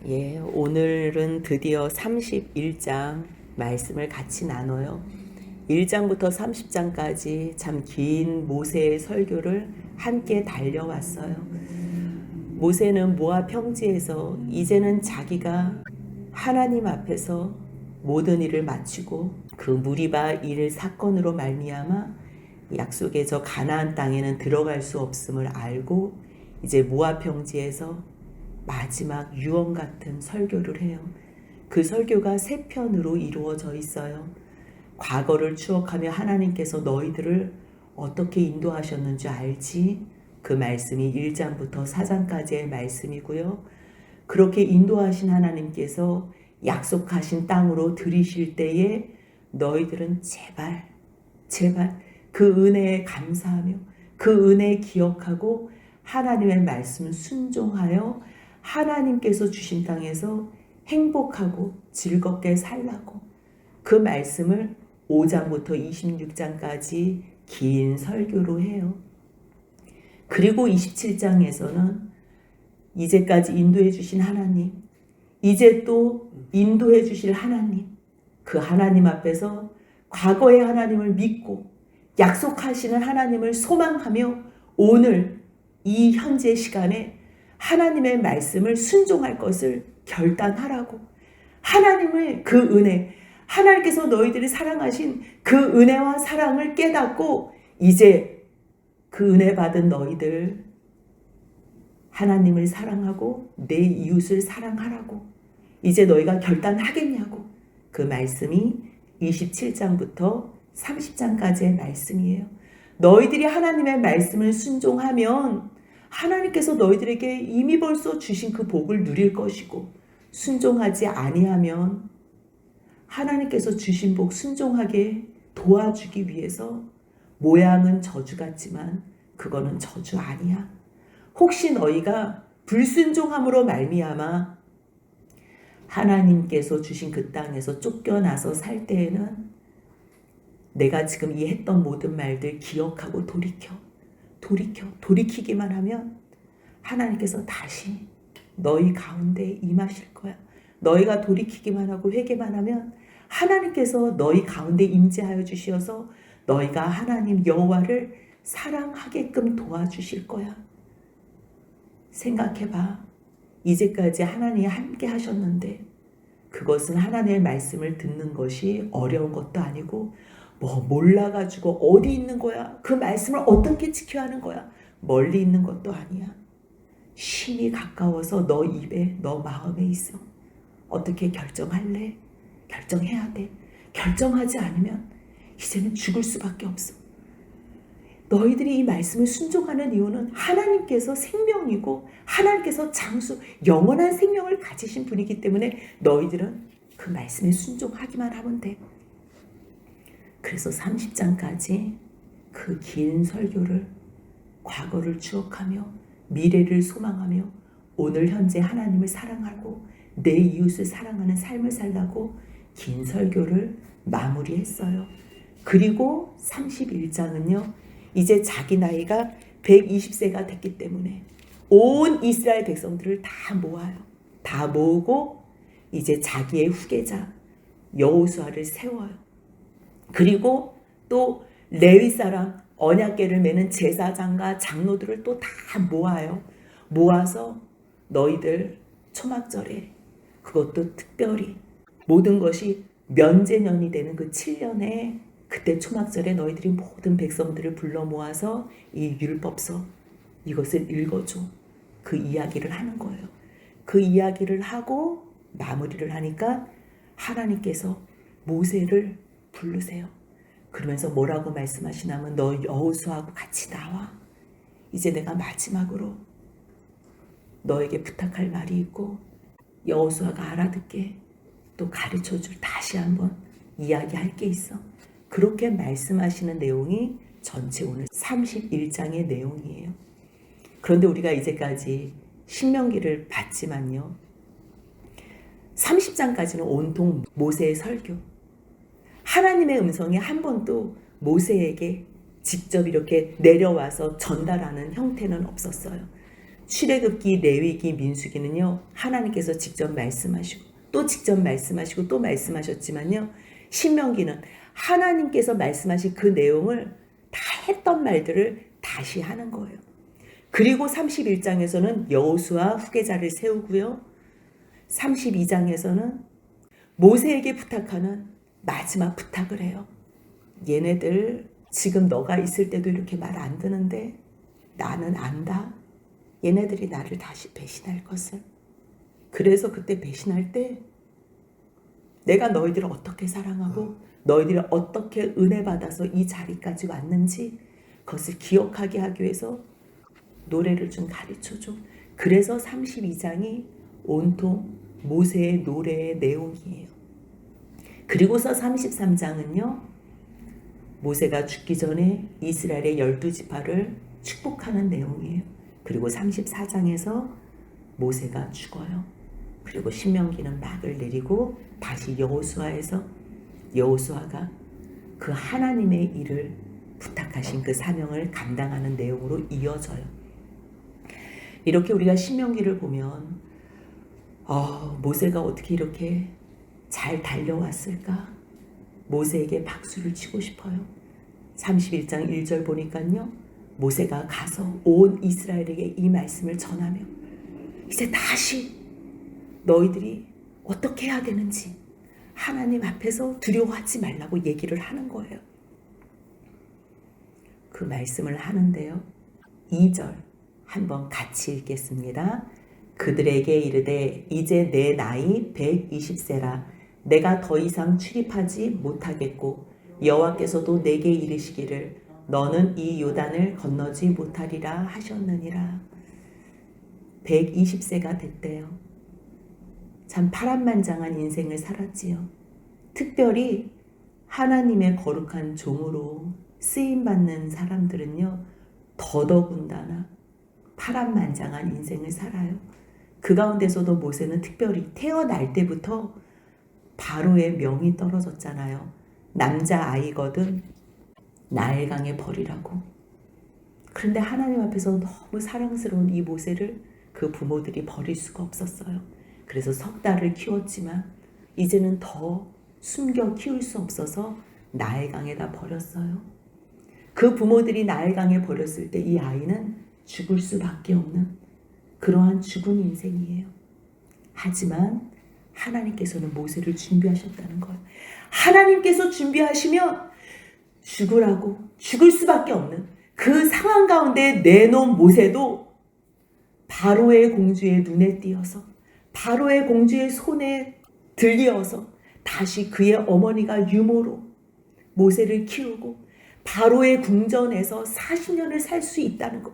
예, 오늘은 드디어 31장 말씀을 같이 나눠요. 1장부터 30장까지 참 긴 모세의 설교를 함께 달려왔어요. 모세는 모압 평지에서 이제는 자기가 하나님 앞에서 모든 일을 마치고 그 무리바 일 사건으로 말미암아 약속의 저 가나안 땅에는 들어갈 수 없음을 알고 이제 모압 평지에서 마지막 유언 같은 설교를 해요. 그 설교가 세 편으로 이루어져 있어요. 과거를 추억하며 하나님께서 너희들을 어떻게 인도하셨는지 알지? 그 말씀이 1장부터 4장까지의 말씀이고요. 그렇게 인도하신 하나님께서 약속하신 땅으로 들이실 때에 너희들은 제발 그 은혜에 감사하며 그 은혜에 기억하고 하나님의 말씀을 순종하여 하나님께서 주신 땅에서 행복하고 즐겁게 살라고 그 말씀을 5장부터 26장까지 긴 설교로 해요. 그리고 27장에서는 이제까지 인도해 주신 하나님, 이제 또 인도해 주실 하나님, 그 하나님 앞에서 과거의 하나님을 믿고 약속하시는 하나님을 소망하며 오늘 이 현재 시간에 하나님의 말씀을 순종할 것을 결단하라고, 하나님의 그 은혜, 하나님께서 너희들이 사랑하신 그 은혜와 사랑을 깨닫고 이제 그 은혜 받은 너희들 하나님을 사랑하고 내 이웃을 사랑하라고 이제 너희가 결단하겠냐고, 그 말씀이 27장부터 30장까지의 말씀이에요. 너희들이 하나님의 말씀을 순종하면 하나님께서 너희들에게 이미 벌써 주신 그 복을 누릴 것이고, 순종하지 아니하면 하나님께서 주신 복 순종하게 도와주기 위해서 모양은 저주 같지만 그거는 저주 아니야. 혹시 너희가 불순종함으로 말미암아 하나님께서 주신 그 땅에서 쫓겨나서 살 때에는 내가 지금 이 했던 모든 말들 기억하고 돌이키기만 하면 하나님께서 다시 너희 가운데 임하실 거야. 너희가 돌이키기만 하고 회개만 하면 하나님께서 너희 가운데 임재하여 주시어서 너희가 하나님 여호와를 사랑하게끔 도와주실 거야. 생각해봐. 이제까지 하나님이 함께 하셨는데 그것은 하나님의 말씀을 듣는 것이 어려운 것도 아니고 몰라가지고 어디 있는 거야? 그 말씀을 어떻게 지켜야 하는 거야? 멀리 있는 것도 아니야. 심히 가까워서 너 입에, 너 마음에 있어. 어떻게 결정할래? 결정해야 돼. 결정하지 않으면 이제는 죽을 수밖에 없어. 너희들이 이 말씀을 순종하는 이유는 하나님께서 생명이고 하나님께서 장수, 영원한 생명을 가지신 분이기 때문에 너희들은 그 말씀에 순종하기만 하면 돼. 그래서 30장까지 그 긴 설교를 과거를 추억하며 미래를 소망하며 오늘 현재 하나님을 사랑하고 내 이웃을 사랑하는 삶을 살라고 긴 설교를 마무리했어요. 그리고 31장은요. 이제 자기 나이가 120세가 됐기 때문에 온 이스라엘 백성들을 다 모아요. 다 모으고 이제 자기의 후계자 여호수아를 세워요. 그리고 또 레위 사람 언약궤를 매는 제사장과 장로들을 또 다 모아요. 모아서 너희들 초막절에 그것도 특별히 모든 것이 면제년이 되는 그 7년에 그때 초막절에 너희들이 모든 백성들을 불러 모아서 이 율법서 이것을 읽어줘. 그 이야기를 하는 거예요. 그 이야기를 하고 마무리를 하니까 하나님께서 모세를 부르세요. 그러면서 뭐라고 말씀하시냐면 너 여호수아하고 같이 나와. 이제 내가 마지막으로 너에게 부탁할 말이 있고 여호수아가 알아듣게 또 가르쳐줄 다시 한번 이야기할 게 있어. 그렇게 말씀하시는 내용이 전체 오늘 31장의 내용이에요. 그런데 우리가 이제까지 신명기를 봤지만요. 30장까지는 온통 모세의 설교. 하나님의 음성이 한 번도 모세에게 직접 이렇게 내려와서 전달하는 형태는 없었어요. 출애굽기, 레위기, 민수기는요 하나님께서 직접 말씀하시고 또 직접 말씀하시고 또 말씀하셨지만요 신명기는 하나님께서 말씀하신 그 내용을 다 했던 말들을 다시 하는 거예요. 그리고 31장에서는 여호수아 후계자를 세우고요. 32장에서는 모세에게 부탁하는 마지막 부탁을 해요. 얘네들 지금 너가 있을 때도 이렇게 말 안 듣는데 나는 안다. 얘네들이 나를 다시 배신할 것을. 그래서 그때 배신할 때 내가 너희들을 어떻게 사랑하고 너희들이 어떻게 은혜 받아서 이 자리까지 왔는지 그것을 기억하게 하기 위해서 노래를 좀 가르쳐줘. 그래서 32장이 온통 모세의 노래의 내용이에요. 그리고서 33장은요. 모세가 죽기 전에 이스라엘의 12지파를 축복하는 내용이에요. 그리고 34장에서 모세가 죽어요. 그리고 신명기는 막을 내리고 다시 여호수아에서 여호수아가 그 하나님의 일을 부탁하신 그 사명을 감당하는 내용으로 이어져요. 이렇게 우리가 신명기를 보면 모세가 어떻게 이렇게 잘 달려왔을까? 모세에게 박수를 치고 싶어요. 31장 1절 보니까요. 모세가 가서 온 이스라엘에게 이 말씀을 전하며 이제 다시 너희들이 어떻게 해야 되는지 하나님 앞에서 두려워하지 말라고 얘기를 하는 거예요. 그 말씀을 하는데요. 2절 한번 같이 읽겠습니다. 그들에게 이르되 이제 내 나이 120세라 내가 더 이상 출입하지 못하겠고 여호와께서도 내게 이르시기를 너는 이 요단을 건너지 못하리라 하셨느니라. 120세가 됐대요. 참 파란만장한 인생을 살았지요. 특별히 하나님의 거룩한 종으로 쓰임받는 사람들은요. 더더군다나 파란만장한 인생을 살아요. 그 가운데서도 모세는 특별히 태어날 때부터 바로의 명이 떨어졌잖아요. 남자아이거든 나일강에 버리라고. 그런데 하나님 앞에서 너무 사랑스러운 이 모세를 그 부모들이 버릴 수가 없었어요. 그래서 석 달을 키웠지만 이제는 더 숨겨 키울 수 없어서 나일강에다 버렸어요. 그 부모들이 나일강에 버렸을 때 이 아이는 죽을 수밖에 없는 그러한 죽은 인생이에요. 하지만 하나님께서는 모세를 준비하셨다는 거예요. 하나님께서 준비하시면 죽으라고 죽을 수밖에 없는 그 상황 가운데 내놓은 모세도 바로의 공주의 눈에 띄어서 바로의 공주의 손에 들리어서 다시 그의 어머니가 유모로 모세를 키우고 바로의 궁전에서 40년을 살 수 있다는 것.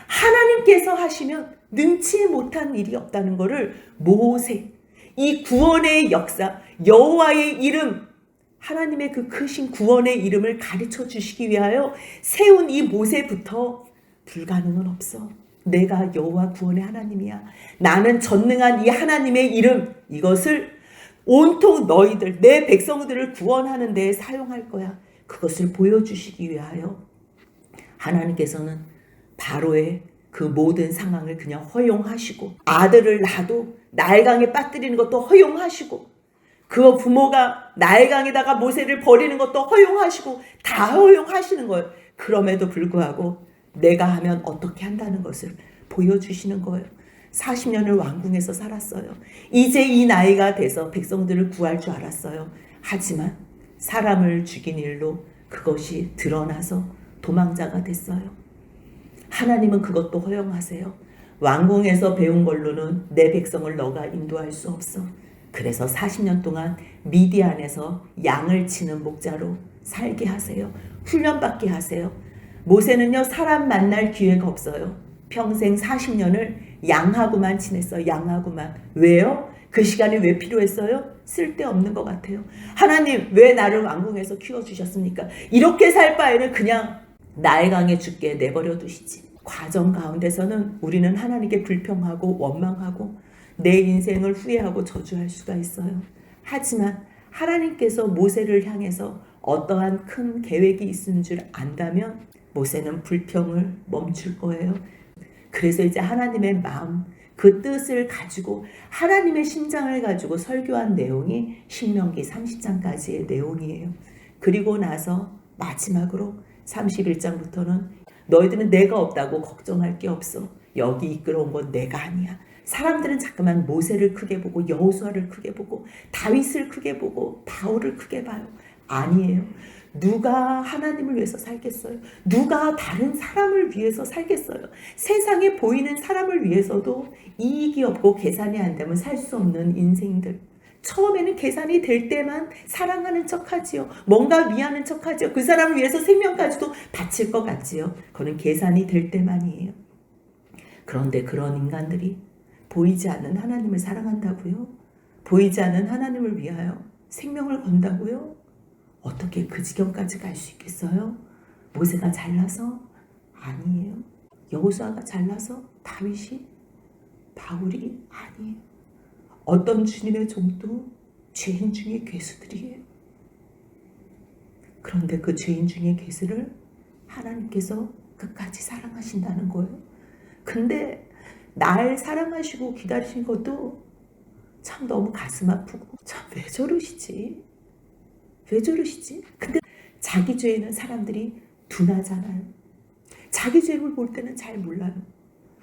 하나님께서 하시면 능치 못한 일이 없다는 것을 모세, 이 구원의 역사, 여호와의 이름, 하나님의 그 크신 구원의 이름을 가르쳐 주시기 위하여 세운 이 모세부터 불가능은 없어. 내가 여호와 구원의 하나님이야. 나는 전능한 이 하나님의 이름, 이것을 온통 너희들, 내 백성들을 구원하는 데 사용할 거야. 그것을 보여주시기 위하여 하나님께서는 바로의 그 모든 상황을 그냥 허용하시고 아들을 낳아도 나일강에 빠뜨리는 것도 허용하시고 그 부모가 나일강에다가 모세를 버리는 것도 허용하시고 다 허용하시는 거예요. 그럼에도 불구하고 내가 하면 어떻게 한다는 것을 보여주시는 거예요. 40년을 왕궁에서 살았어요. 이제 이 나이가 돼서 백성들을 구할 줄 알았어요. 하지만 사람을 죽인 일로 그것이 드러나서 도망자가 됐어요. 하나님은 그것도 허용하세요. 왕궁에서 배운 걸로는 내 백성을 너가 인도할 수 없어. 그래서 40년 동안 미디안에서 양을 치는 목자로 살게 하세요. 훈련받게 하세요. 모세는요 사람 만날 기회가 없어요. 평생 40년을 양하고만 지냈어요. 양하고만. 왜요? 그 시간이 왜 필요했어요? 쓸데없는 것 같아요. 하나님 왜 나를 왕궁에서 키워주셨습니까? 이렇게 살 바에는 그냥 나일강에 죽게 내버려 두시지. 과정 가운데서는 우리는 하나님께 불평하고 원망하고 내 인생을 후회하고 저주할 수가 있어요. 하지만 하나님께서 모세를 향해서 어떠한 큰 계획이 있는 줄 안다면 모세는 불평을 멈출 거예요. 그래서 이제 하나님의 마음, 그 뜻을 가지고 하나님의 심장을 가지고 설교한 내용이 신명기 30장까지의 내용이에요. 그리고 나서 마지막으로 31장부터는 너희들은 내가 없다고 걱정할 게 없어. 여기 이끌어온 건 내가 아니야. 사람들은 자꾸만 모세를 크게 보고 여호수아를 크게 보고 다윗을 크게 보고 바울을 크게 봐요. 아니에요. 누가 하나님을 위해서 살겠어요? 누가 다른 사람을 위해서 살겠어요? 세상에 보이는 사람을 위해서도 이익이 없고 계산이 안 되면 살 수 없는 인생들. 처음에는 계산이 될 때만 사랑하는 척하지요. 뭔가 위하는 척하지요. 그 사람을 위해서 생명까지도 바칠 것 같지요. 그건 계산이 될 때만이에요. 그런데 그런 인간들이 보이지 않는 하나님을 사랑한다고요? 보이지 않는 하나님을 위하여 생명을 건다고요? 어떻게 그 지경까지 갈 수 있겠어요? 모세가 잘나서? 아니에요. 여호수아가 잘나서? 다윗이? 바울이? 아니에요. 어떤 주님의 종도 죄인 중에 괴수들이에요. 그런데 그 죄인 중에 괴수를 하나님께서 끝까지 사랑하신다는 거예요. 근데 날 사랑하시고 기다리신 것도 참 너무 가슴 아프고 참 왜 저러시지? 왜 저러시지? 근데 자기 죄는 사람들이 둔하잖아요. 자기 죄를 볼 때는 잘 몰라요.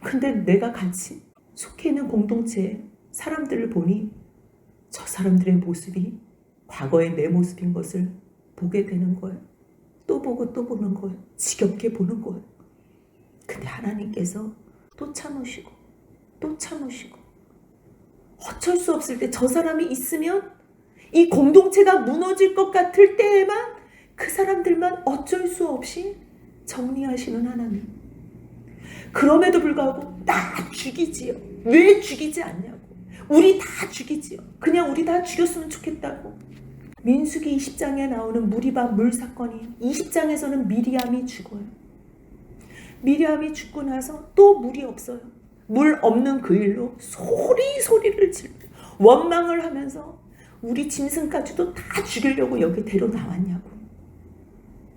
근데 내가 같이 속해 있는 공동체에 사람들을 보니 저 사람들의 모습이 과거의 내 모습인 것을 보게 되는 거예요. 또 보고 또 보는 거예요. 지겹게 보는 거예요. 근데 하나님께서 또 참으시고 또 참으시고 어쩔 수 없을 때 저 사람이 있으면 이 공동체가 무너질 것 같을 때에만 그 사람들만 어쩔 수 없이 정리하시는 하나님. 그럼에도 불구하고 다 죽이지요. 왜 죽이지 않냐고. 우리 다 죽이지요. 그냥 우리 다 죽였으면 좋겠다고. 민수기 20장에 나오는 무리바 물 사건이에요. 20장에서는 미리암이 죽어요. 미리암이 죽고 나서 또 물이 없어요. 물 없는 그 일로 소리를 지르고 원망을 하면서 우리 짐승까지도 다 죽이려고 여기 데려 나왔냐고.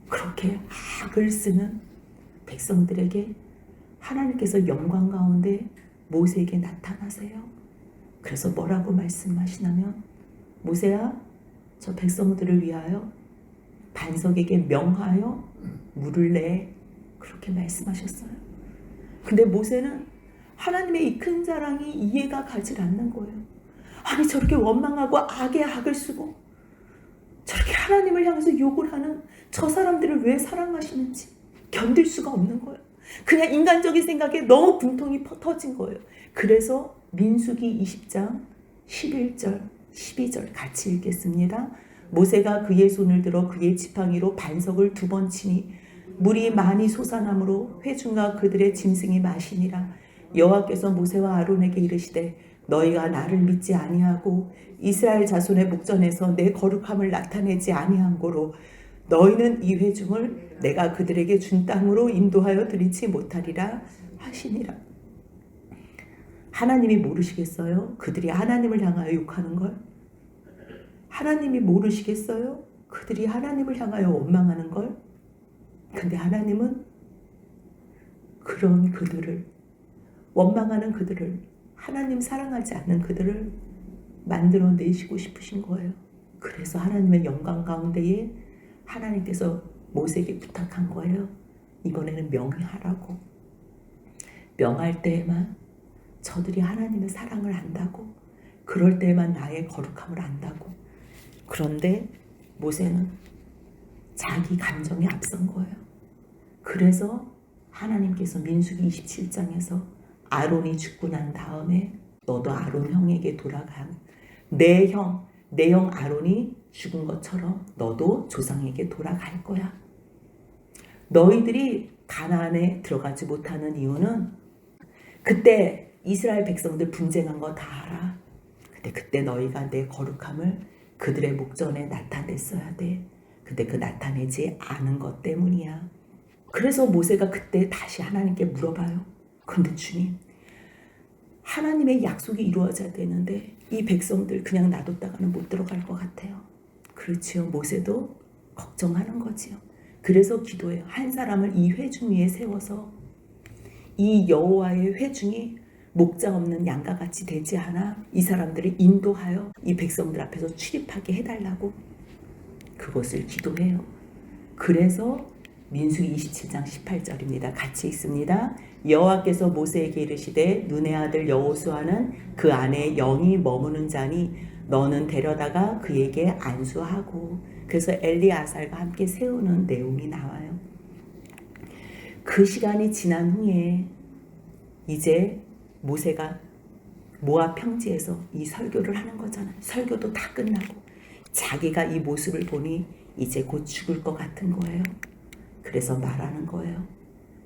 그렇게 악을 쓰는 백성들에게 하나님께서 영광 가운데 모세에게 나타나세요. 그래서 뭐라고 말씀하시냐면 모세야 저 백성들을 위하여 반석에게 명하여 물을 내. 그렇게 말씀하셨어요. 근데 모세는 하나님의 이 큰 사랑이 이해가 가질 않는 거예요. 아니 저렇게 원망하고 악에 악을 쓰고 저렇게 하나님을 향해서 욕을 하는 저 사람들을 왜 사랑하시는지 견딜 수가 없는 거예요. 그냥 인간적인 생각에 너무 분통이 터진 거예요. 그래서 민수기 20장 11절 12절 같이 읽겠습니다. 모세가 그의 손을 들어 그의 지팡이로 반석을 2번 치니 물이 많이 솟아나므로 회중과 그들의 짐승이 마시니라. 여호와께서 모세와 아론에게 이르시되 너희가 나를 믿지 아니하고 이스라엘 자손의 목전에서 내 거룩함을 나타내지 아니한 고로 너희는 이 회중을 내가 그들에게 준 땅으로 인도하여 드리지 못하리라 하시니라. 하나님이 모르시겠어요? 그들이 하나님을 향하여 욕하는 걸? 하나님이 모르시겠어요? 그들이 하나님을 향하여 원망하는 걸? 근데 하나님은 그런 그들을, 원망하는 그들을, 하나님 사랑하지 않는 그들을 만들어내시고 싶으신 거예요. 그래서 하나님의 영광 가운데에 하나님께서 모세에게 부탁한 거예요. 이번에는 명하라고. 명할 때에만 저들이 하나님의 사랑을 안다고. 그럴 때에만 나의 거룩함을 안다고. 그런데 모세는 자기 감정에 앞선 거예요. 그래서 하나님께서 민수기 27장에서 아론이 죽고 난 다음에 너도 아론 형에게 돌아가. 내 형 아론이 죽은 것처럼 너도 조상에게 돌아갈 거야. 너희들이 가나안에 들어가지 못하는 이유는 그때 이스라엘 백성들 분쟁한 거 다 알아. 근데 그때 너희가 내 거룩함을 그들의 목전에 나타냈어야 돼. 근데 그 나타내지 않은 것 때문이야. 그래서 모세가 그때 다시 하나님께 물어봐요. 근데 주님, 하나님의 약속이 이루어져야 되는데 이 백성들 그냥 놔뒀다가는 못 들어갈 것 같아요. 그렇지요. 모세도 걱정하는 거지요. 그래서 기도해요. 한 사람을 이 회중 위에 세워서 이 여호와의 회중이 목자 없는 양과 같이 되지 않아 이 사람들을 인도하여 이 백성들 앞에서 출입하게 해달라고 그것을 기도해요. 그래서 민수기 27장 18절입니다. 같이 읽습니다. 여호와께서 모세에게 이르시되 눈의 아들 여호수아는 그 안에 영이 머무는 자니 너는 데려다가 그에게 안수하고. 그래서 엘리아살과 함께 세우는 내용이 나와요. 그 시간이 지난 후에 이제 모세가 모압 평지에서 이 설교를 하는 거잖아요. 설교도 다 끝나고 자기가 이 모습을 보니 이제 곧 죽을 것 같은 거예요. 그래서 말하는 거예요.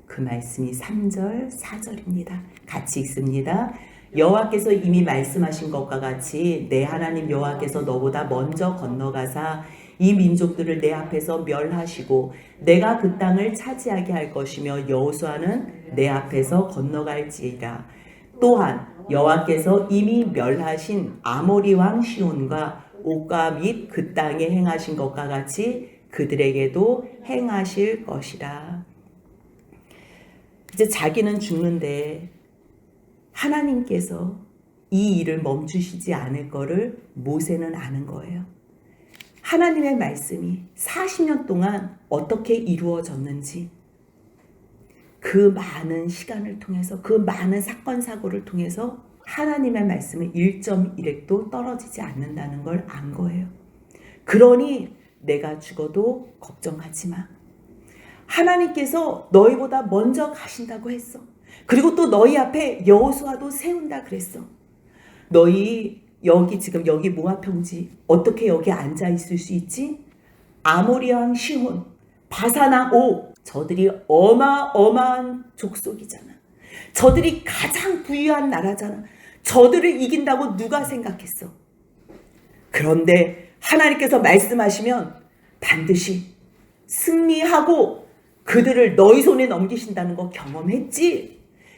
그 말씀이 3절 4절입니다. 같이 읽습니다. 여호와께서 이미 말씀하신 것과 같이 내 하나님 여호와께서 너보다 먼저 건너가사 이 민족들을 내 앞에서 멸하시고 내가 그 땅을 차지하게 할 것이며 여호수아는 내 앞에서 건너갈지라. 또한 여호와께서 이미 멸하신 아모리 왕 시온과 옥과 및 그 땅에 행하신 것과 같이 그들에게도 행하실 것이라. 이제 자기는 죽는데 하나님께서 이 일을 멈추시지 않을 거를 모세는 아는 거예요. 하나님의 말씀이 40년 동안 어떻게 이루어졌는지, 그 많은 시간을 통해서, 그 많은 사건 사고를 통해서 하나님의 말씀은 1.1획도 떨어지지 않는다는 걸 안 거예요. 그러니 내가 죽어도 걱정하지 마. 하나님께서 너희보다 먼저 가신다고 했어. 그리고 또 너희 앞에 여호수아도 세운다 그랬어. 너희 지금 여기 모압 평지 어떻게 여기 앉아 있을 수 있지? 아모리 왕 시혼, 바산 왕 옥, 저들이 어마어마한 족속이잖아. 저들이 가장 부유한 나라잖아. 저들을 이긴다고 누가 생각했어? 그런데 하나님께서 말씀하시면 반드시 승리하고 그들을 너희 손에 넘기신다는 거 경험했지?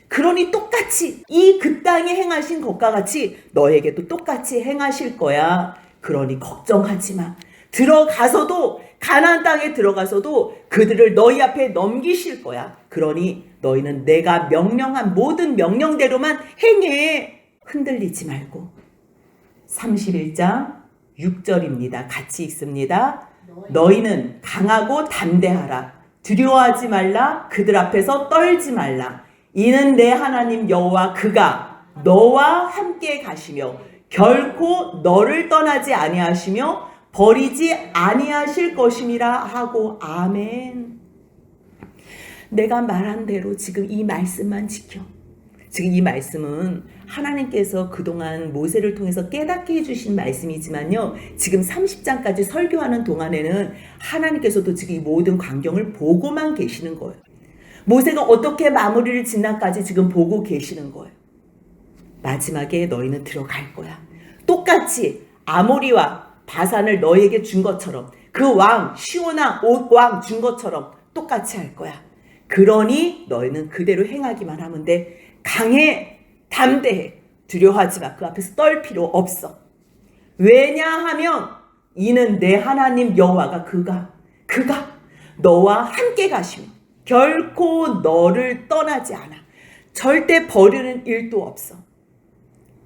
그러니 똑같이 그 땅에 행하신 것과 같이 너에게도 똑같이 행하실 거야. 그러니 걱정하지 마. 들어가서도 가나안 땅에 들어가서도 그들을 너희 앞에 넘기실 거야. 그러니 너희는 내가 명령한 모든 명령대로만 행해. 흔들리지 말고. 31장 6절입니다. 같이 읽습니다. 너희는 강하고 담대하라. 두려워하지 말라. 그들 앞에서 떨지 말라. 이는 내 하나님 여호와 그가 너와 함께 가시며 결코 너를 떠나지 아니하시며 버리지 아니하실 것임이라 하고. 아멘. 내가 말한 대로 지금 이 말씀만 지켜. 지금 이 말씀은 하나님께서 그동안 모세를 통해서 깨닫게 해주신 말씀이지만요, 지금 30장까지 설교하는 동안에는 하나님께서도 지금 이 모든 광경을 보고만 계시는 거예요. 모세가 어떻게 마무리를 짓나까지 지금 보고 계시는 거예요. 마지막에 너희는 들어갈 거야. 똑같이 아모리와 바산을 너에게 준 것처럼, 그 왕 시온왕 옥 왕 준 것처럼 똑같이 할 거야. 그러니 너희는 그대로 행하기만 하면 돼. 강해, 담대해, 두려워하지 마. 그 앞에서 떨 필요 없어. 왜냐하면 이는 내 하나님 여호와가 그가 너와 함께 가시며 결코 너를 떠나지 않아. 절대 버리는 일도 없어.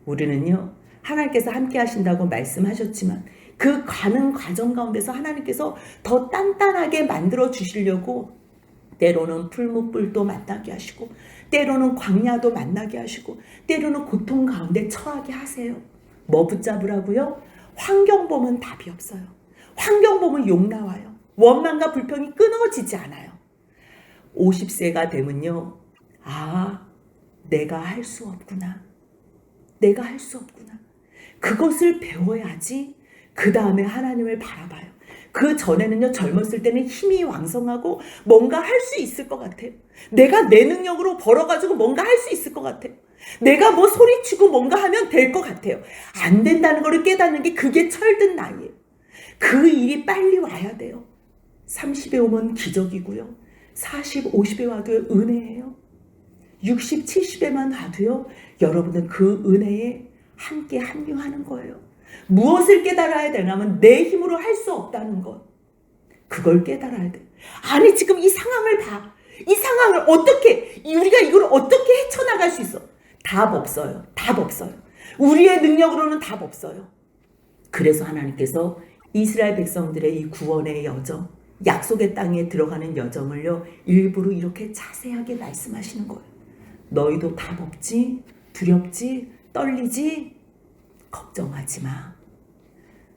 우리는요, 하나님께서 함께 하신다고 말씀하셨지만 그 가는 과정 가운데서 하나님께서 더 단단하게 만들어 주시려고 때로는 풀무불도 만나게 하시고, 때로는 광야도 만나게 하시고, 때로는 고통 가운데 처하게 하세요. 뭐 붙잡으라고요? 환경 보면 답이 없어요. 환경 보면 욕 나와요. 원망과 불평이 끊어지지 않아요. 50세가 되면요, 내가 할 수 없구나. 내가 할 수 없구나. 그것을 배워야지 그 다음에 하나님을 바라봐요. 그 전에는요, 젊었을 때는 힘이 왕성하고 뭔가 할 수 있을 것 같아요. 내가 내 능력으로 벌어가지고 뭔가 할 수 있을 것 같아요. 내가 뭐 소리치고 뭔가 하면 될 것 같아요. 안 된다는 걸 깨닫는 게 그게 철든 나이에요. 그 일이 빨리 와야 돼요. 30에 오면 기적이고요. 40, 50에 와도 은혜예요. 60, 70에만 와도요, 여러분은 그 은혜에 함께 합류하는 거예요. 무엇을 깨달아야 되냐면 내 힘으로 할 수 없다는 것. 그걸 깨달아야 돼. 아니 지금 이 상황을 봐. 이 상황을 어떻게, 우리가 이걸 어떻게 헤쳐나갈 수 있어? 답 없어요. 답 없어요. 우리의 능력으로는 답 없어요. 그래서 하나님께서 이스라엘 백성들의 이 구원의 여정, 약속의 땅에 들어가는 여정을요, 일부러 이렇게 자세하게 말씀하시는 거예요. 너희도 답 없지? 두렵지? 떨리지? 걱정하지 마.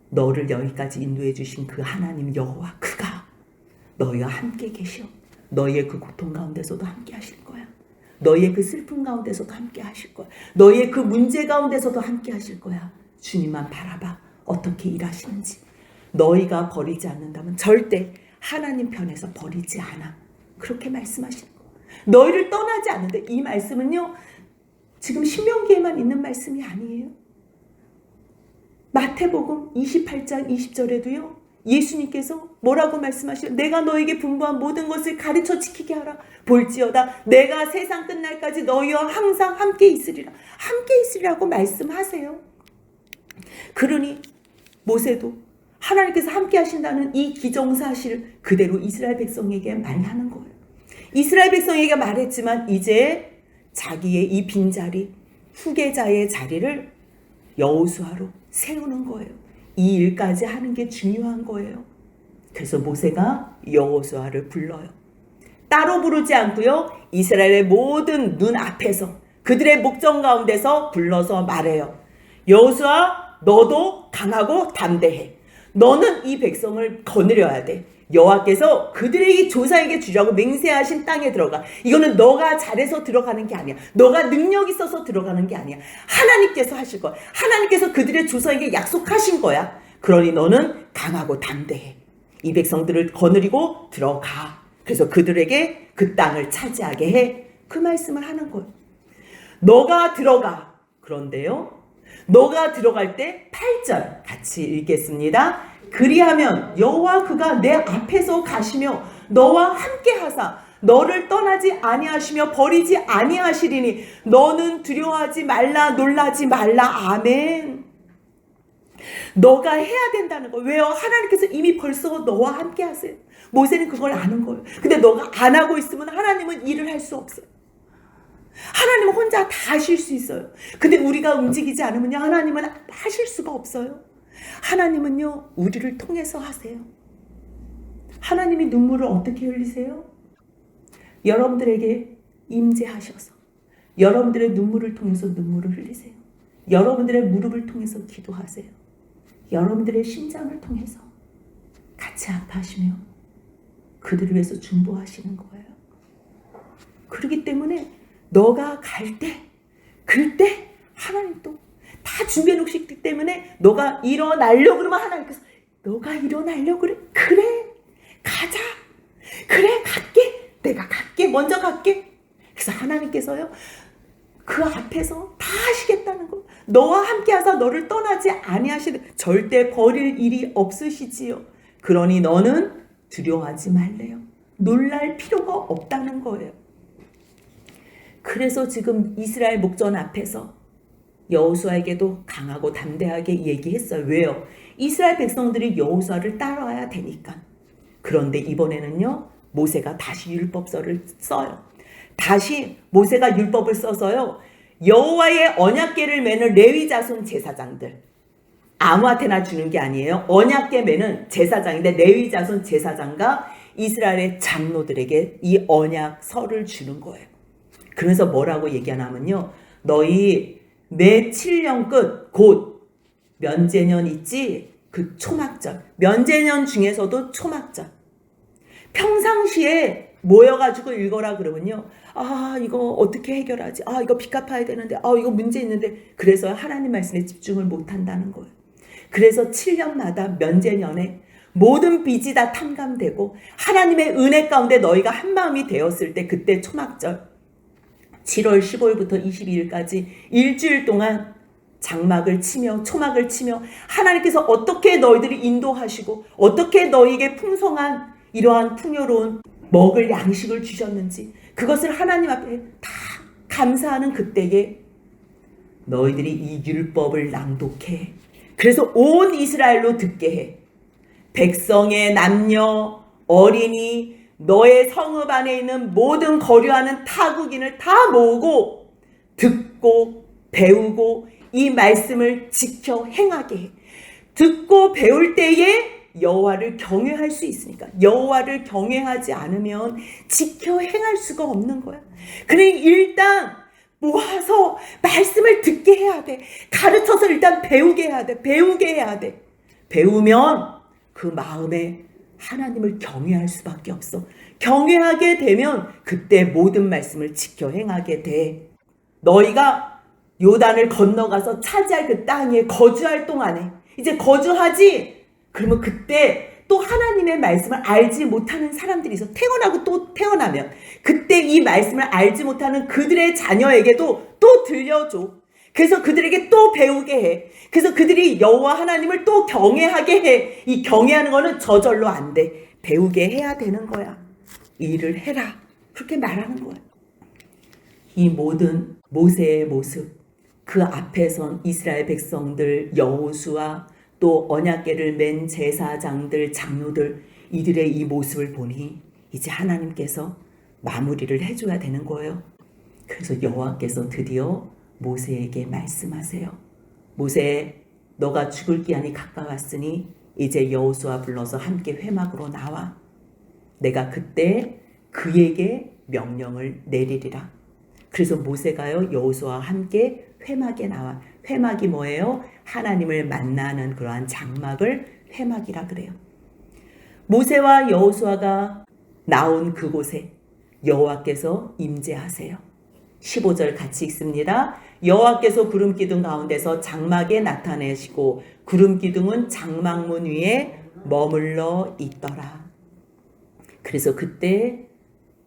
너를 여기까지 인도해 주신 그 하나님 여호와, 그가 너희와 함께 계셔. 너희의 그 고통 가운데서도 함께 하실 거야. 너희의 그 슬픔 가운데서도 함께 하실 거야. 너희의 그 문제 가운데서도 함께 하실 거야. 주님만 바라봐. 어떻게 일하시는지. 너희가 버리지 않는다면 절대 하나님 편에서 버리지 않아. 그렇게 말씀하시는 거. 너희를 떠나지 않는데, 이 말씀은요, 지금 신명기에만 있는 말씀이 아니에요. 마태복음 28장 20절에도요. 예수님께서 뭐라고 말씀하시죠? 내가 너에게 분부한 모든 것을 가르쳐 지키게 하라. 볼지어다 내가 세상 끝날까지 너희와 항상 함께 있으리라. 함께 있으리라고 말씀하세요. 그러니 모세도 하나님께서 함께 하신다는 이 기정사실을 그대로 이스라엘 백성에게 말하는 거예요. 이스라엘 백성에게 말했지만 이제 자기의 이 빈자리, 후계자의 자리를 여호수아로 세우는 거예요. 이 일까지 하는 게 중요한 거예요. 그래서 모세가 여호수아를 불러요. 따로 부르지 않고요. 이스라엘의 모든 눈 앞에서 그들의 목전 가운데서 불러서 말해요. 여호수아, 너도 강하고 담대해. 너는 이 백성을 거느려야 돼. 여호와께서 그들에게 조상에게 주라고 맹세하신 땅에 들어가. 이거는 너가 잘해서 들어가는 게 아니야. 너가 능력 있어서 들어가는 게 아니야. 하나님께서 하실 거야. 하나님께서 그들의 조상에게 약속하신 거야. 그러니 너는 강하고 담대해. 이 백성들을 거느리고 들어가. 그래서 그들에게 그 땅을 차지하게 해. 그 말씀을 하는 거예요. 너가 들어가. 그런데요, 너가 들어갈 때 8절 같이 읽겠습니다. 그리하면 여호와 그가 내 앞에서 가시며 너와 함께 하사 너를 떠나지 아니하시며 버리지 아니하시리니 너는 두려워하지 말라, 놀라지 말라. 아멘. 너가 해야 된다는 거. 왜요? 하나님께서 이미 벌써 너와 함께 하세요. 모세는 그걸 아는 거예요. 근데 너가 안 하고 있으면 하나님은 일을 할 수 없어요. 하나님은 혼자 다 하실 수 있어요. 근데 우리가 움직이지 않으면 하나님은 하실 수가 없어요. 하나님은요, 우리를 통해서 하세요. 하나님이 눈물을 어떻게 흘리세요? 여러분들에게 임재하셔서 여러분들의 눈물을 통해서 눈물을 흘리세요. 여러분들의 무릎을 통해서 기도하세요. 여러분들의 심장을 통해서 같이 아파하시며 그들을 위해서 중보하시는 거예요. 그렇기 때문에 너가 갈 때, 그때 하나님 또 다 준비해 놓으시기 때문에 너가 일어나려고 그러면 하나님께서 너가 일어나려고 그래? 그래, 가자. 그래, 갈게. 내가 갈게. 먼저 갈게. 그래서 하나님께서요, 그 앞에서 다 하시겠다는 거. 너와 함께 하사 너를 떠나지 아니하시는, 절대 버릴 일이 없으시지요. 그러니 너는 두려워하지 말래요. 놀랄 필요가 없다는 거예요. 그래서 지금 이스라엘 목전 앞에서 여호수아에게도 강하고 담대하게 얘기했어요. 왜요? 이스라엘 백성들이 여호수아를 따라와야 되니까. 그런데 이번에는요, 모세가 다시 율법서를 써요. 다시 모세가 율법을 써서요, 여호와의 언약궤를 매는 레위 자손 제사장들, 아무한테나 주는 게 아니에요. 언약궤 매는 제사장인데 레위 자손 제사장과 이스라엘의 장로들에게 이 언약서를 주는 거예요. 그래서 뭐라고 얘기하냐면요, 너희 매 7년 끝 곧 면제년 있지? 그 초막절, 면제년 중에서도 초막절, 평상시에 모여가지고 읽어라 그러면요, 아 이거 어떻게 해결하지? 아 이거 빚 갚아야 되는데, 아 이거 문제 있는데, 그래서 하나님 말씀에 집중을 못한다는 거예요. 그래서 7년마다 면제년에 모든 빚이 다 탕감되고 하나님의 은혜 가운데 너희가 한마음이 되었을 때, 그때 초막절 7월 15일부터 22일까지 일주일 동안 장막을 치며 초막을 치며 하나님께서 어떻게 너희들을 인도하시고 어떻게 너희에게 풍성한 이러한 풍요로운 먹을 양식을 주셨는지, 그것을 하나님 앞에 다 감사하는 그때에 너희들이 이 율법을 낭독해. 그래서 온 이스라엘로 듣게 해. 백성의 남녀 어린이 너의 성읍 안에 있는 모든 거류하는 타국인을 다 모으고 듣고 배우고 이 말씀을 지켜 행하게 해. 듣고 배울 때에 여호와를 경외할 수 있으니까. 여호와를 경외하지 않으면 지켜 행할 수가 없는 거야. 그래 일단 모아서 말씀을 듣게 해야 돼. 가르쳐서 일단 배우게 해야 돼. 배우게 해야 돼. 배우면 그 마음에 하나님을 경외할 수밖에 없어. 경외하게 되면 그때 모든 말씀을 지켜 행하게 돼. 너희가 요단을 건너가서 차지할 그 땅에 거주할 동안에 이제 거주하지? 그러면 그때 또 하나님의 말씀을 알지 못하는 사람들이 있어. 태어나고 또 태어나면 그때 이 말씀을 알지 못하는 그들의 자녀에게도 또 들려줘. 그래서 그들에게 또 배우게 해. 그래서 그들이 여호와 하나님을 또 경외하게 해. 이 경외하는 거는 저절로 안 돼. 배우게 해야 되는 거야. 일을 해라. 그렇게 말하는 거야. 이 모든 모세의 모습, 그 앞에 선 이스라엘 백성들, 여호수아, 또 언약궤를 맨 제사장들, 장로들, 이들의 이 모습을 보니 이제 하나님께서 마무리를 해줘야 되는 거예요. 그래서 여호와께서 드디어 모세에게 말씀하세요. 모세, 너가 죽을 기한이 가까웠으니 이제 여호수아 불러서 함께 회막으로 나와. 내가 그때 그에게 명령을 내리리라. 그래서 모세가요 여호수아와 함께 회막에 나와. 회막이 뭐예요? 하나님을 만나는 그러한 장막을 회막이라 그래요. 모세와 여호수아가 나온 그곳에 여호와께서 임재하세요. 15절 같이 읽습니다. 여호와께서 구름 기둥 가운데서 장막에 나타내시고 구름 기둥은 장막문 위에 머물러 있더라. 그래서 그때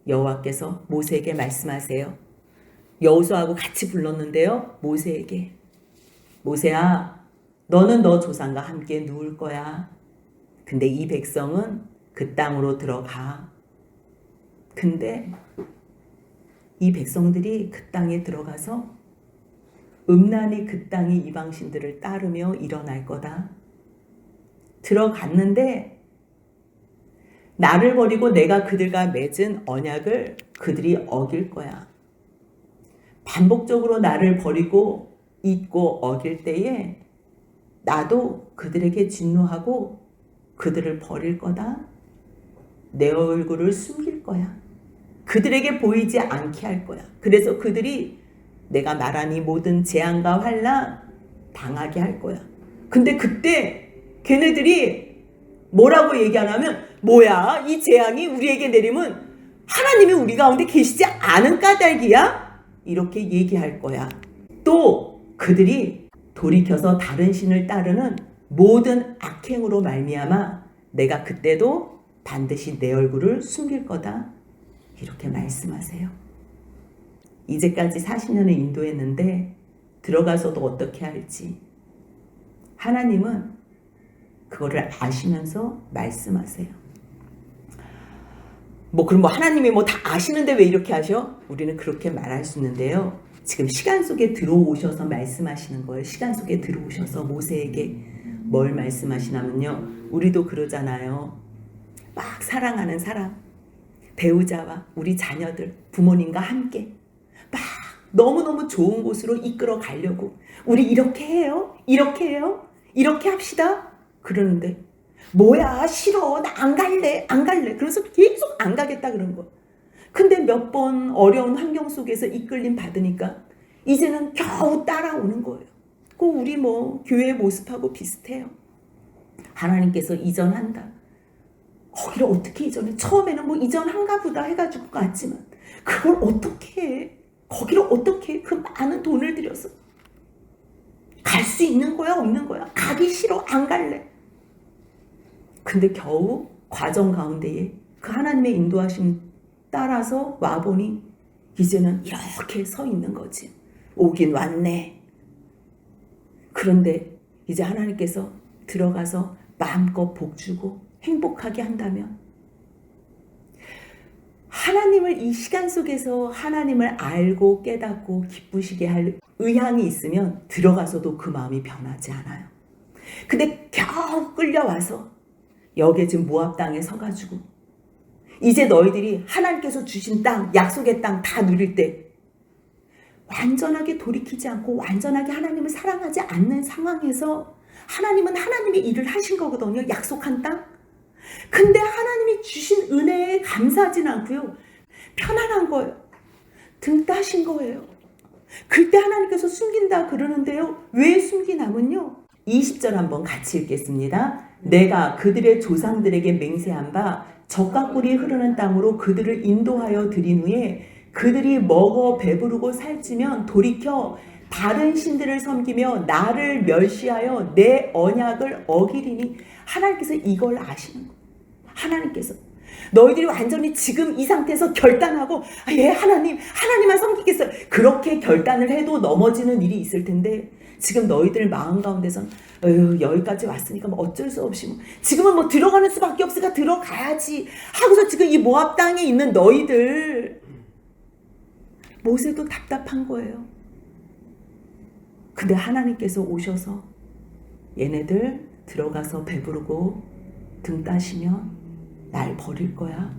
여호와께서 모세에게 말씀하세요. 여호수아하고 같이 불렀는데요. 모세에게, 모세야, 너는 너 조상과 함께 누울 거야. 근데 이 백성은 그 땅으로 들어가. 근데 이 백성들이 그 땅에 들어가서 음란히 그 땅이 이방신들을 따르며 일어날 거다. 들어갔는데 나를 버리고 내가 그들과 맺은 언약을 그들이 어길 거야. 반복적으로 나를 버리고 잊고 어길 때에 나도 그들에게 진노하고 그들을 버릴 거다. 내 얼굴을 숨길 거야. 그들에게 보이지 않게 할 거야. 그래서 그들이 내가 말한 이 모든 재앙과 환난 당하게 할 거야. 근데 그때 걔네들이 뭐라고 얘기하냐면, 뭐야, 이 재앙이 우리에게 내리면 하나님이 우리 가운데 계시지 않은 까닭이야? 이렇게 얘기할 거야. 또 그들이 돌이켜서 다른 신을 따르는 모든 악행으로 말미암아 내가 그때도 반드시 내 얼굴을 숨길 거다. 이렇게 말씀하세요. 이제까지 40년을 인도했는데 들어가서도 어떻게 할지 하나님은 그거를 아시면서 말씀하세요. 그럼 하나님이 다 아시는데 왜 이렇게 하셔? 우리는 그렇게 말할 수 있는데요. 지금 시간 속에 들어오셔서 말씀하시는 거예요. 시간 속에 들어오셔서 모세에게 뭘 말씀하시냐면요. 우리도 그러잖아요. 막 사랑하는 사람, 배우자와 우리 자녀들, 부모님과 함께 막 너무너무 좋은 곳으로 이끌어 가려고 우리 이렇게 해요? 이렇게 해요? 이렇게 합시다? 그러는데 뭐야, 싫어, 나 안 갈래, 안 갈래. 그래서 계속 안 가겠다 그런 거야. 근데 몇 번 어려운 환경 속에서 이끌림 받으니까 이제는 겨우 따라오는 거예요. 꼭 우리 교회 모습하고 비슷해요. 하나님께서 이전한다. 거기를 어떻게 이전해? 처음에는 이전한가 보다 해가지고 갔지만 그걸 어떻게 해? 거기를 어떻게 해? 그 많은 돈을 들여서 갈 수 있는 거야, 없는 거야? 가기 싫어, 안 갈래. 근데 겨우 과정 가운데에 그 하나님의 인도하심 따라서 와보니 이제는 이렇게 서 있는 거지. 오긴 왔네. 그런데 이제 하나님께서 들어가서 마음껏 복주고 행복하게 한다면, 하나님을 이 시간 속에서 하나님을 알고 깨닫고 기쁘시게 할 의향이 있으면 들어가서도 그 마음이 변하지 않아요. 근데 겨우 끌려와서 여기에 지금 모압 땅에 서가지고 이제 너희들이 하나님께서 주신 땅, 약속의 땅 다 누릴 때 완전하게 돌이키지 않고 완전하게 하나님을 사랑하지 않는 상황에서 하나님은 하나님의 일을 하신 거거든요. 약속한 땅. 근데 하나님이 주신 은혜에 감사하진 않고요. 편안한 거예요. 등 따신 거예요. 그때 하나님께서 숨긴다 그러는데요. 왜 숨기냐면요. 20절 한번 같이 읽겠습니다. 내가 그들의 조상들에게 맹세한 바 젖과 꿀이 흐르는 땅으로 그들을 인도하여 드린 후에 그들이 먹어 배부르고 살찌면 돌이켜 다른 신들을 섬기며 나를 멸시하여 내 언약을 어기리니. 하나님께서 이걸 아시는 거예요. 하나님께서 너희들이 완전히 지금 이 상태에서 결단하고 하나님만 섬기겠어요. 그렇게 결단을 해도 넘어지는 일이 있을 텐데 지금 너희들 마음 가운데선 여기까지 왔으니까 뭐 어쩔 수 없이 지금은 뭐 들어가는 수밖에 없으니까 들어가야지 하고서 지금 이 모압 땅에 있는 너희들, 모세도 답답한 거예요. 근데 하나님께서 오셔서 얘네들 들어가서 배부르고 등 따시면 날 버릴 거야.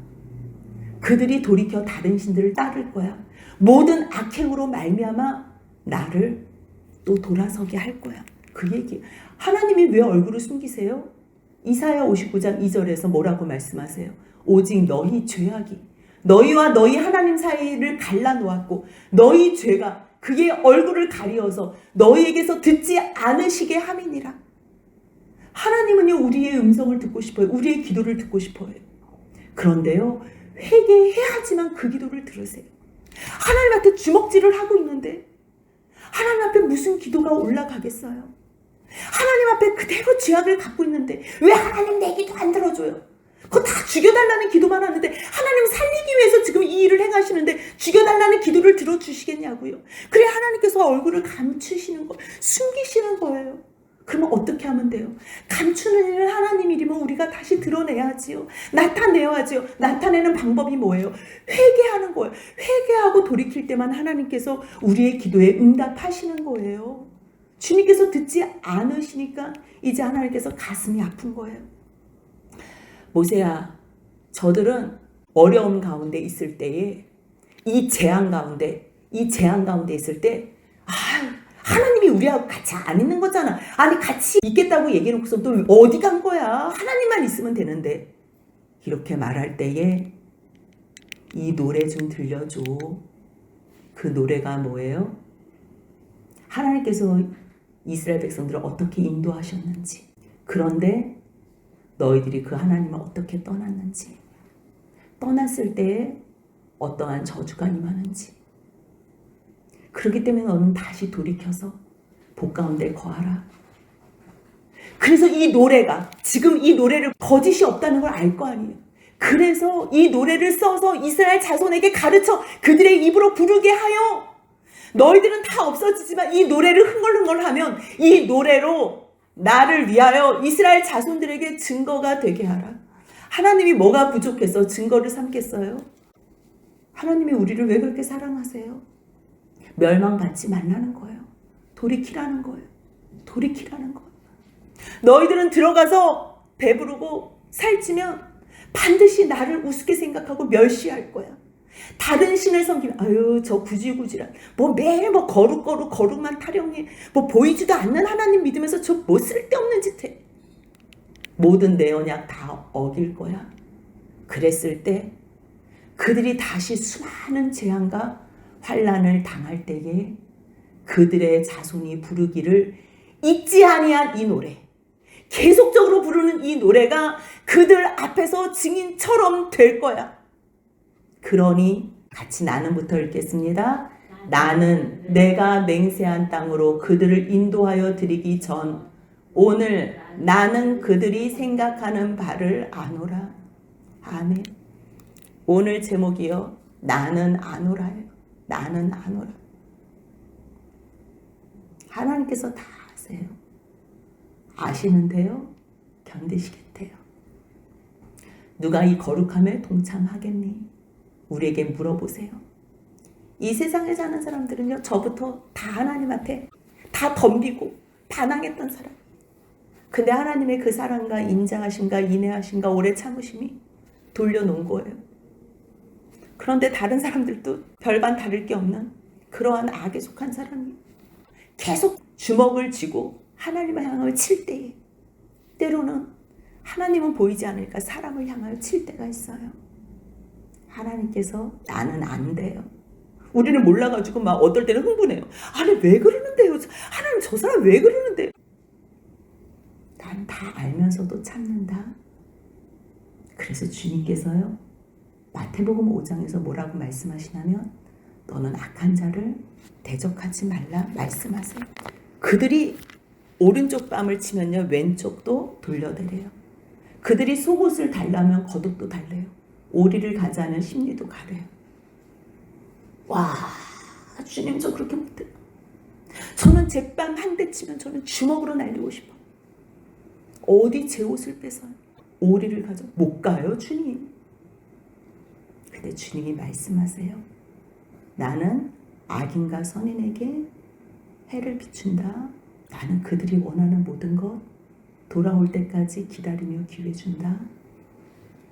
그들이 돌이켜 다른 신들을 따를 거야. 모든 악행으로 말미암아 나를 또 돌아서게 할 거야. 그 얘기. 하나님이 왜 얼굴을 숨기세요? 이사야 59장 2절에서 뭐라고 말씀하세요? 오직 너희 죄악이 너희와 너희 하나님 사이를 갈라놓았고 너희 죄가 그의 얼굴을 가리어서 너희에게서 듣지 않으시게 함이니라. 하나님은요, 우리의 음성을 듣고 싶어요. 우리의 기도를 듣고 싶어요. 그런데요, 회개해야지만 그 기도를 들으세요. 하나님한테 주먹질을 하고 있는데 하나님 앞에 무슨 기도가 올라가겠어요? 하나님 앞에 그대로 죄악을 갖고 있는데 왜 하나님 내 기도 안 들어줘요? 그거 다 죽여달라는 기도만 하는데 하나님 살리기 위해서 지금 이 일을 행하시는데 죽여달라는 기도를 들어주시겠냐고요. 그래 하나님께서 얼굴을 감추시는 거, 숨기시는 거예요. 그러면 어떻게 하면 돼요? 감추는 일은 하나님 일이면 우리가 다시 드러내야지요. 나타내야지요. 나타내는 방법이 뭐예요? 회개하는 거예요. 회개하고 돌이킬 때만 하나님께서 우리의 기도에 응답하시는 거예요. 주님께서 듣지 않으시니까 이제 하나님께서 가슴이 아픈 거예요. 모세야, 저들은 어려움 가운데 있을 때에 이 재앙 가운데 있을 때 하나님이 우리하고 같이 안 있는 거잖아. 아니 같이 있겠다고 얘기해놓고서 또 어디 간 거야? 하나님만 있으면 되는데. 이렇게 말할 때에 이 노래 좀 들려줘. 그 노래가 뭐예요? 하나님께서 이스라엘 백성들을 어떻게 인도하셨는지, 그런데 너희들이 그 하나님을 어떻게 떠났는지, 떠났을 때에 어떠한 저주가 임하는지. 그렇기 때문에 너는 다시 돌이켜서 복 가운데 거하라. 그래서 이 노래가, 지금 이 노래를 거짓이 없다는 걸 알 거 아니에요. 그래서 이 노래를 써서 이스라엘 자손에게 가르쳐 그들의 입으로 부르게 하여 너희들은 다 없어지지만 이 노래를 흥얼흥얼하면 이 노래로 나를 위하여 이스라엘 자손들에게 증거가 되게 하라. 하나님이 뭐가 부족해서 증거를 삼겠어요? 하나님이 우리를 왜 그렇게 사랑하세요? 멸망받지 말라는 거예요. 돌이키라는 거예요. 돌이키라는 거예요. 너희들은 들어가서 배부르고 살찌면 반드시 나를 우습게 생각하고 멸시할 거야. 다른 신을 섬기면 저 구질구질한 매일 거룩만 타령해 보이지도 않는 하나님 믿으면서 저 쓸데없는 짓 해. 모든 내 언약 다 어길 거야. 그랬을 때 그들이 다시 수많은 재앙과 환난을 당할 때에 그들의 자손이 부르기를 잊지 아니한 이 노래, 계속적으로 부르는 이 노래가 그들 앞에서 증인처럼 될 거야. 그러니 같이 나는부터 읽겠습니다. 나는 내가 맹세한 땅으로 그들을 인도하여 드리기 전 오늘 나는 그들이 생각하는 바를 아노라. 아멘. 오늘 제목이요, 나는 아노라예요. 나는 아노라. 하나님께서 다 아세요. 아시는데요, 견디시겠대요. 누가 이 거룩함에 동참하겠니? 우리에게 물어보세요. 이 세상에 사는 사람들은요, 저부터 다 하나님한테 다 덤비고 반항했던 사람. 근데 하나님의 그 사랑과 인자하심과 인내하심과 오래 참으심이 돌려놓은 거예요. 그런데 다른 사람들도 별반 다를 게 없는 그러한 악에 속한 사람이 계속 주먹을 쥐고 하나님을 향하여 칠 때에 때로는 하나님은 보이지 않으니까 사람을 향하여 칠 때가 있어요. 하나님께서 나는 안 돼요. 우리는 몰라가지고 막 어떨 때는 흥분해요. 아니 왜 그러는데요? 하나님 저 사람 왜 그러는데요? 난 다 알면서도 참는다. 그래서 주님께서요 마태복음 5장에서 뭐라고 말씀하시냐면 너는 악한 자를 대적하지 말라 말씀하세요. 그들이 오른쪽 뺨을 치면요 왼쪽도 돌려대래요. 그들이 속옷을 달라면 겉옷도 달래요. 오리를 가자는 심리도 가래요. 와 주님 저 그렇게 못해요. 저는 제 뺨 한 대 치면 저는 주먹으로 날리고 싶어요. 어디 제 옷을 뺏어요. 오리를 가져 못 가요 주님. 근데 주님이 말씀하세요. 나는 악인과 선인에게 해를 비춘다. 나는 그들이 원하는 모든 것 돌아올 때까지 기다리며 기회 준다.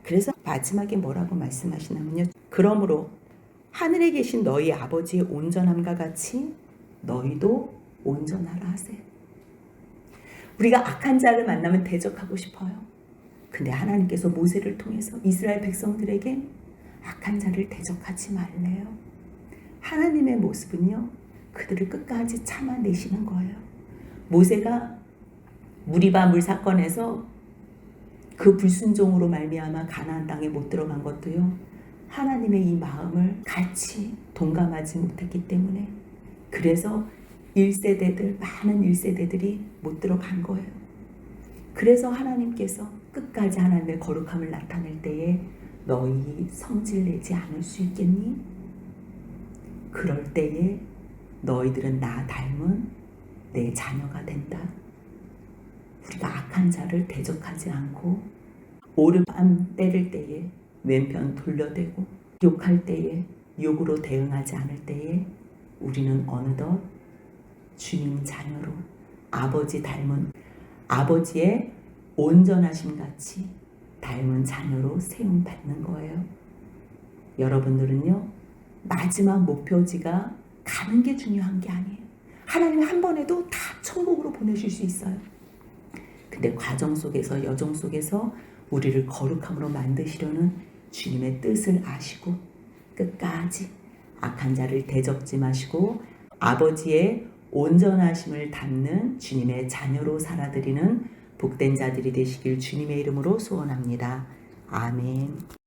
그래서 마지막에 뭐라고 말씀하시냐면요. 그러므로 하늘에 계신 너희 아버지의 온전함과 같이 너희도 온전하라 하세요. 우리가 악한 자를 만나면 대적하고 싶어요. 근데 하나님께서 모세를 통해서 이스라엘 백성들에게 악한 자를 대적하지 말래요. 하나님의 모습은요. 그들을 끝까지 참아내시는 거예요. 모세가 무리바 물 사건에서 그 불순종으로 말미암아 가나안 땅에 못 들어간 것도요. 하나님의 이 마음을 같이 동감하지 못했기 때문에 그래서 1세대들 많은 1세대들이 못 들어간 거예요. 그래서 하나님께서 끝까지 하나님의 거룩함을 나타낼 때에 너희 성질 내지 않을 수 있겠니? 그럴 때에 너희들은 나 닮은 내 자녀가 된다. 우리가 악한 자를 대적하지 않고 오른밤 때릴 때에 왼편 돌려대고 욕할 때에 욕으로 대응하지 않을 때에 우리는 어느덧 주님 자녀로 아버지 닮은 아버지의 온전하심 같이 닮은 자녀로 세움받는 거예요. 여러분들은요 마지막 목표지가 가는 게 중요한 게 아니에요. 하나님 한 번에도 다 천국으로 보내실 수 있어요. 근데 과정 속에서 여정 속에서 우리를 거룩함으로 만드시려는 주님의 뜻을 아시고 끝까지 악한 자를 대적지 마시고 아버지의 온전하심을 담는 주님의 자녀로 살아드리는 복된 자들이 되시길 주님의 이름으로 소원합니다. 아멘.